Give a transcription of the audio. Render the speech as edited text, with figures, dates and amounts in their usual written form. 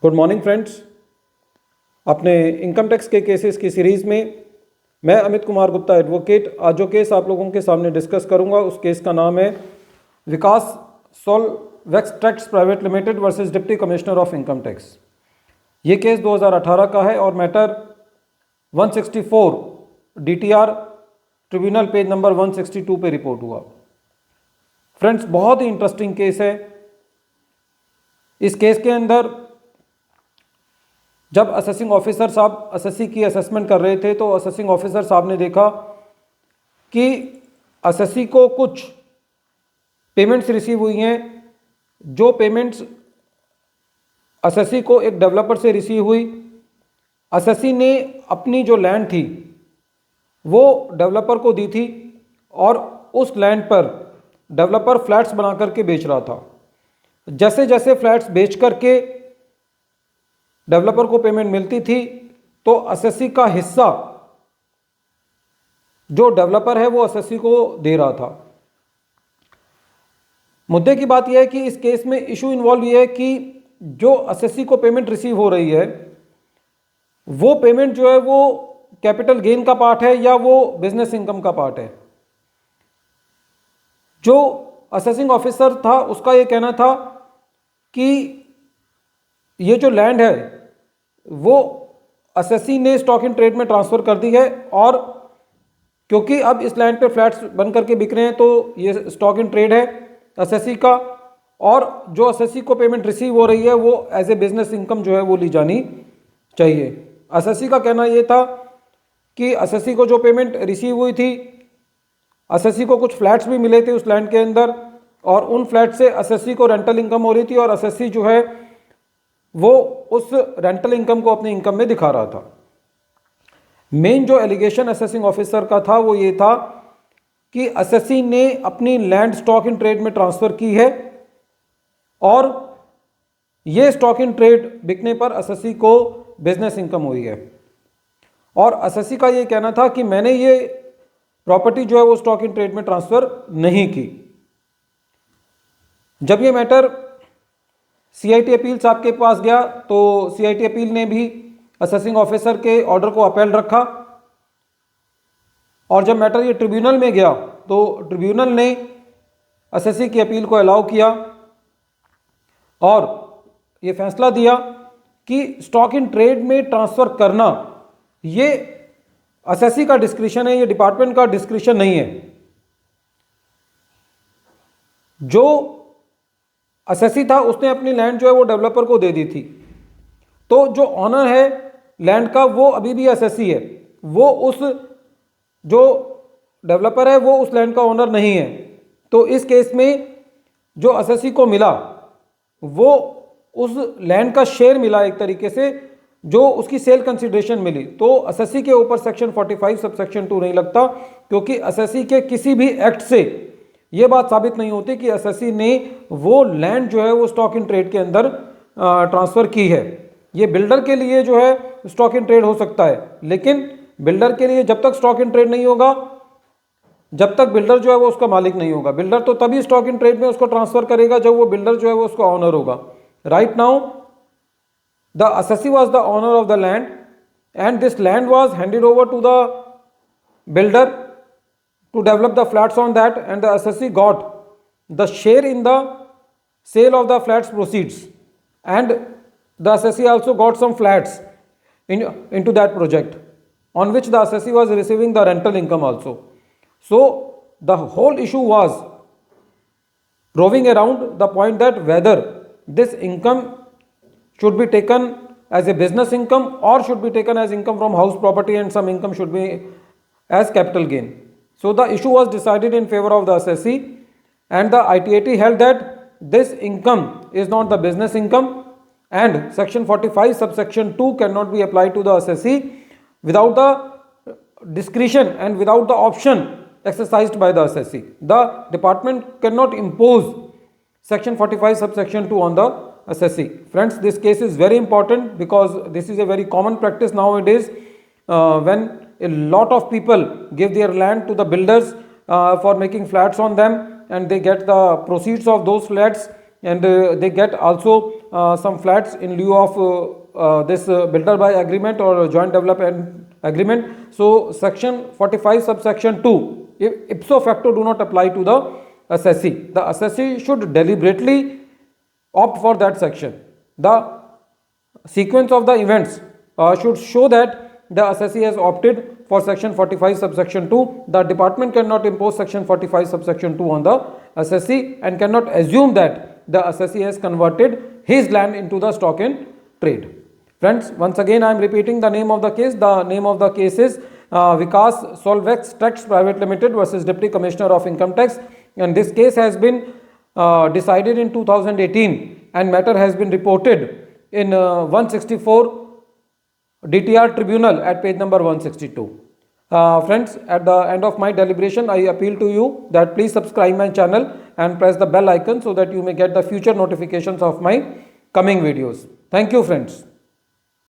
Good morning friends. अपने income tax के cases की सीरीज़ में मैं अमित कुमार गुप्ता एडवोकेट आज जो केस आप लोगों के सामने डिस्कस करूंगा उस केस का नाम है Vikas Solvex tracts private limited versus deputy commissioner of income tax. ये केस 2018 का है और matter 164 DTR tribunal page number 162 पे रिपोर्ट हुआ। फ्रेंड्स, बहुत ही इंटरेस्टिंग केस है। इस केस के अंदर जब असेसिंग ऑफिसर साहब एसएससी की असेसमेंट कर रहे थे तो असेसिंग ऑफिसर साहब ने देखा कि एसएससी को कुछ पेमेंट्स रिसीव हुई हैं। जो पेमेंट्स एसएससी को एक डेवलपर से रिसीव हुई, एसएससी ने अपनी जो लैंड थी वो डेवलपर को दी थी और उस लैंड पर डेवलपर फ्लैट्स बना करके बेच रहा था। जैसे जैसे फ्लैट्स बेच करके डेवलपर को पेमेंट मिलती थी तो एसएससी का हिस्सा जो डेवलपर है वो एसएससी को दे रहा था। मुद्दे की बात यह है कि इस केस में इशू इन्वॉल्व ये है कि जो एसएससी को पेमेंट रिसीव हो रही है वो पेमेंट जो है वो कैपिटल गेन का पार्ट है या वो बिजनेस इनकम का पार्ट है। जो असेसिंग ऑफिसर था उसका ये कहना था कि ये जो लैंड है वो एसएससी ने स्टॉक इन ट्रेड में ट्रांसफर कर दी है और क्योंकि अब इस लैंड पे फ्लैट्स बन करके बिक रहे हैं तो ये स्टॉक इन ट्रेड है एसएससी का और जो एसएससी को पेमेंट रिसीव हो रही है वो एज ए बिजनेस इनकम जो है वो ली जानी चाहिए। एसएससी का कहना ये था कि एसएससी को जो पेमेंट रिसीव हुई थी, एसएससी को कुछ फ्लैट्स भी मिले थे उस लैंड के अंदर और उन फ्लैट से एसएससी को रेंटल इनकम हो रही थी और एसएससी जो है वो उस रेंटल इनकम को अपनी इनकम में दिखा रहा था। मेन जो एलिगेशन असेसिंग ऑफिसर का था वो ये था कि एसएससी ने अपनी लैंड स्टॉक इन ट्रेड में ट्रांसफर की है और ये स्टॉक इन ट्रेड बिकने पर एसएससी को बिजनेस इनकम हुई है और एसएससी का ये कहना था कि मैंने ये प्रॉपर्टी जो है वो स्टॉक इन ट्रेड में ट्रांसफर नहीं की। जब ये मैटर सीआईटी अपील साहब के पास गया तो सीआईटी अपील ने भी असेसिंग ऑफिसर के ऑर्डर को अपील रखा और जब मैटर ये ट्रिब्यूनल में गया तो ट्रिब्यूनल ने एसएससी की अपील को अलाउ किया और ये फैसला दिया कि स्टॉक इन ट्रेड में ट्रांसफर करना ये एसएससी का डिस्क्रिशन है, ये डिपार्टमेंट का डिस्क्रिशन नहीं है। जो एसएससी था उसने अपनी लैंड जो है वो डेवलपर को दे दी थी, तो जो ऑनर है लैंड का वो अभी भी एसएससी है, वो उस जो डेवलपर है वो उस लैंड का ओनर नहीं है। तो इस केस में जो एसएससी को मिला वो उस लैंड का शेयर मिला एक तरीके से, जो उसकी सेल कंसिडरेशन मिली। तो एसएससी के ऊपर सेक्शन 45 सबसेक्शन 2 नहीं लगता क्योंकि एसएससी के किसी भी एक्ट से ये बात साबित नहीं होती कि एसएससी ने वो लैंड जो है वो स्टॉक इन ट्रेड के अंदर ट्रांसफर की है। ये बिल्डर के लिए जो है स्टॉक इन ट्रेड हो सकता है, लेकिन बिल्डर के लिए जब तक स्टॉक इन ट्रेड नहीं होगा, जब तक बिल्डर जो है वो उसका मालिक नहीं होगा। बिल्डर तो तभी स्टॉक इन ट्रेड में उसको ट्रांसफर करेगा जब वो बिल्डर जो है वो उसका ऑनर होगा। Right now the SSC was the owner of the land and this land was handed over to the builder to develop the flats on that, and the SSC got the share in the sale of the flats proceeds, and the SSC also got some flats into that project on which the SSC was receiving the rental income also. So the whole issue was roving around the point that whether this income should be taken as a business income or should be taken as income from house property and some income should be as capital gain. So the issue was decided in favor of the SSC and the ITAT held that this income is not the business income and section 45 subsection 2 cannot be applied to the SSC without the discretion and without the option exercised by the SSC. The department cannot impose section 45 subsection 2 on the SSC. Friends, this case is very important because this is a very common practice nowadays when a lot of people give their land to the builders for making flats on them and they get the proceeds of those flats and they get also some flats in lieu of this builder by agreement or joint development agreement. So section 45 subsection 2 ipso facto do not apply to the assessee. The assessee should deliberately opt for that section. The sequence of the events should show that the assessee has opted for section 45 subsection 2. The department cannot impose section 45 subsection 2 on the assessee and cannot assume that the assessee has converted his land into the stock in trade. Friends, once again I am repeating the name of the case. The name of the case is Vikas Solvex Tax Private Limited versus Deputy Commissioner of Income Tax, and this case has been decided in 2018 and matter has been reported in 164 DTR Tribunal at page number 162. Friends, at the end of my deliberation, I appeal to you that please subscribe my channel and press the bell icon so that you may get the future notifications of my coming videos. Thank you, friends.